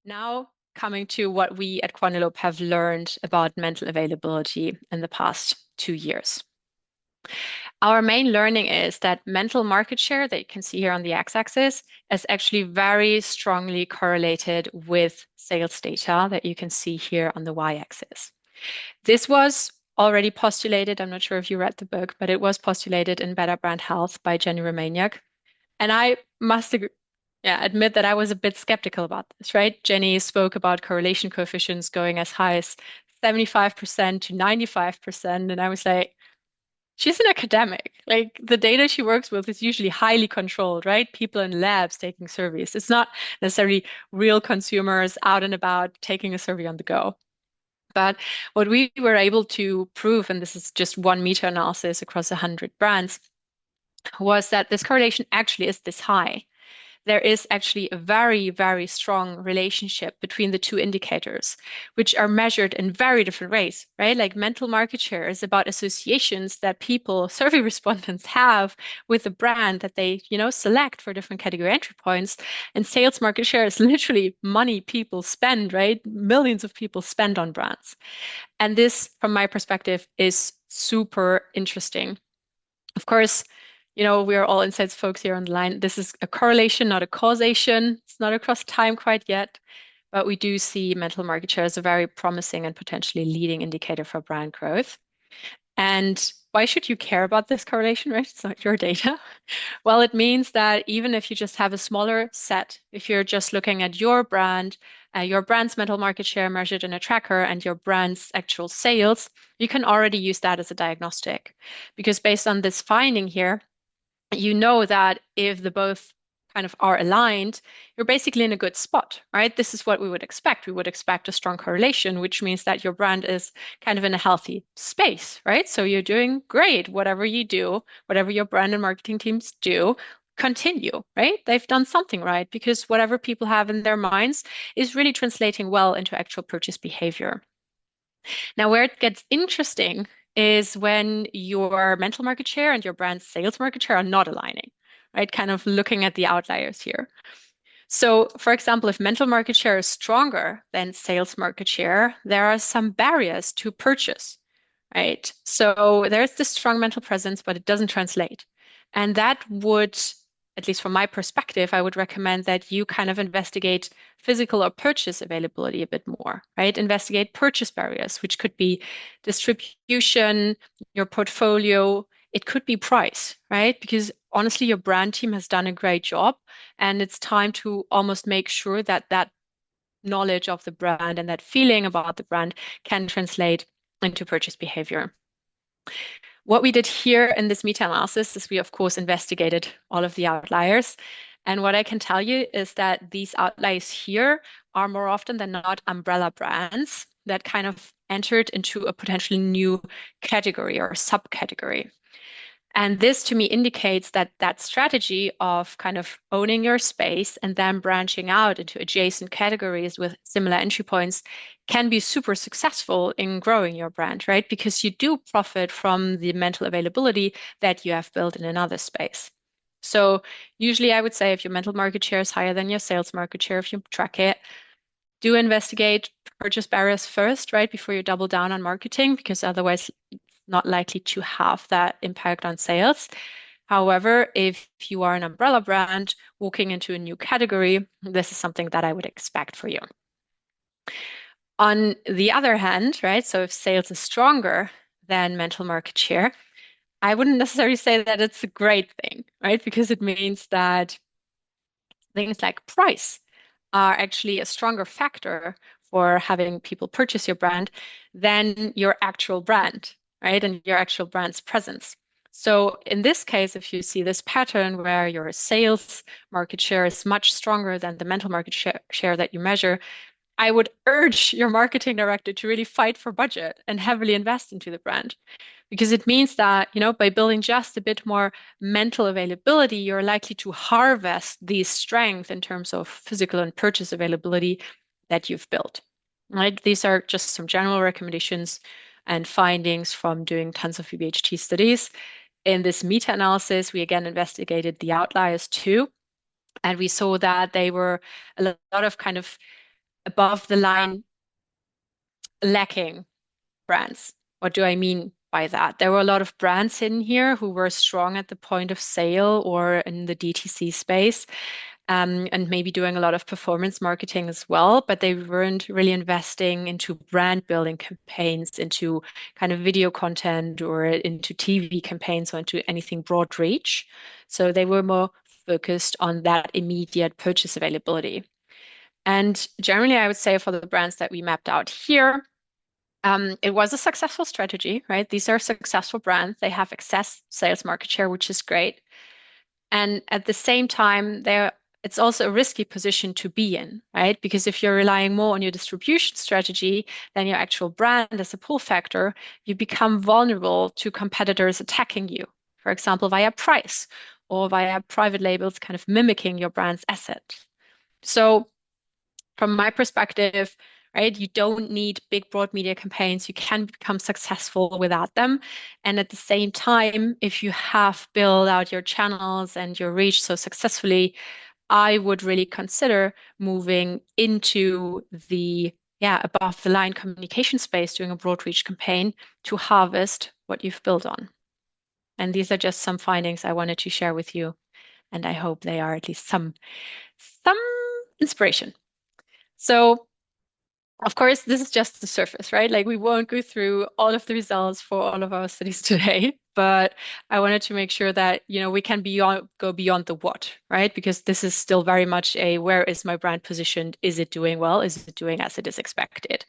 Now, coming to what we at Quantilope have learned about mental availability in the past 2 years. Our main learning is that mental market share that you can see here on the x-axis is actually very strongly correlated with sales data that you can see here on the y-axis. This was already postulated. I'm not sure if you read the book, but it was postulated in Better Brand Health by Jenny Romaniuk. And I must admit that I was a bit skeptical about this, right? Jenny spoke about correlation coefficients going as high as 75% to 95%. And I was like, she's an academic. Like the data she works with is usually highly controlled, right? People in labs taking surveys. It's not necessarily real consumers out and about taking a survey on the go. But what we were able to prove, and this is just one meta-analysis across 100 brands, was that this correlation actually is this high. There is actually a very, very strong relationship between the two indicators, which are measured in very different ways, right? Like mental market share is about associations that people, survey respondents have with the brand that they, select for different category entry points. And sales market share is literally money people spend, right? Millions of people spend on brands. And this, from my perspective, is super interesting. Of course, we are all insights folks here on the line. This is a correlation, not a causation. It's not across time quite yet, but we do see mental market share as a very promising and potentially leading indicator for brand growth. And why should you care about this correlation, right? It's not your data. Well, it means that even if you just have a smaller set, if you're just looking at your brand's mental market share measured in a tracker and your brand's actual sales, you can already use that as a diagnostic. Because based on this finding here, you know that if the both kind of are aligned, you're basically in a good spot, right? This is what we would expect. We would expect a strong correlation, which means that your brand is kind of in a healthy space, right? So you're doing great. Whatever you do, whatever your brand and marketing teams do, continue, right? They've done something right because whatever people have in their minds is really translating well into actual purchase behavior. Now, where it gets interesting is when your mental market share and your brand sales market share are not aligning, right? Kind of looking at the outliers here. So, for example, if mental market share is stronger than sales market share, there are some barriers to purchase, right? So there's this strong mental presence, but it doesn't translate. And that would, at least from my perspective, I would recommend that you kind of investigate physical or purchase availability a bit more, right? Investigate purchase barriers, which could be distribution, your portfolio, it could be price, right? Because honestly, your brand team has done a great job, and it's time to almost make sure that that knowledge of the brand and that feeling about the brand can translate into purchase behavior. What we did here in this meta-analysis is we, of course, investigated all of the outliers. And what I can tell you is that these outliers here are more often than not umbrella brands that kind of entered into a potentially new category or subcategory. And this to me indicates that that strategy of kind of owning your space and then branching out into adjacent categories with similar entry points can be super successful in growing your brand, right? Because you do profit from the mental availability that you have built in another space. So usually I would say if your mental market share is higher than your sales market share, if you track it, do investigate purchase barriers first, right? Before you double down on marketing, because otherwise not likely to have that impact on sales. However, if you are an umbrella brand walking into a new category, this is something that I would expect for you. On the other hand, right, so if sales is stronger than mental market share, I wouldn't necessarily say that it's a great thing, right? Because it means that things like price are actually a stronger factor for having people purchase your brand than your actual brand, right? And your actual brand's presence. So in this case, if you see this pattern where your sales market share is much stronger than the mental market share that you measure, I would urge your marketing director to really fight for budget and heavily invest into the brand because it means that, by building just a bit more mental availability, you're likely to harvest the strength in terms of physical and purchase availability that you've built. Right? These are just some general recommendations and findings from doing tons of BBHT studies. In this meta-analysis, we again investigated the outliers too, and we saw that they were a lot of kind of above the line lacking brands. What do I mean by that? There were a lot of brands in here who were strong at the point of sale or in the DTC space, and maybe doing a lot of performance marketing as well, but they weren't really investing into brand building campaigns, into kind of video content or into TV campaigns or into anything broad reach. So they were more focused on that immediate purchase availability. And generally, I would say for the brands that we mapped out here, it was a successful strategy, right? These are successful brands. They have excess sales market share, which is great. And at the same time, it's also a risky position to be in, right? Because if you're relying more on your distribution strategy than your actual brand as a pull factor, you become vulnerable to competitors attacking you, for example, via price or via private labels kind of mimicking your brand's asset. So from my perspective, right, you don't need big broad media campaigns. You can become successful without them. And at the same time, if you have built out your channels and your reach so successfully, I would really consider moving into the above the line communication space, doing a broad reach campaign to harvest what you've built on. And these are just some findings I wanted to share with you, and I hope they are at least some inspiration. So of course, this is just the surface, right? Like we won't go through all of the results for all of our studies today, but I wanted to make sure that, we can go beyond the what, right? Because this is still very much a where is my brand positioned? Is it doing well? Is it doing as it is expected?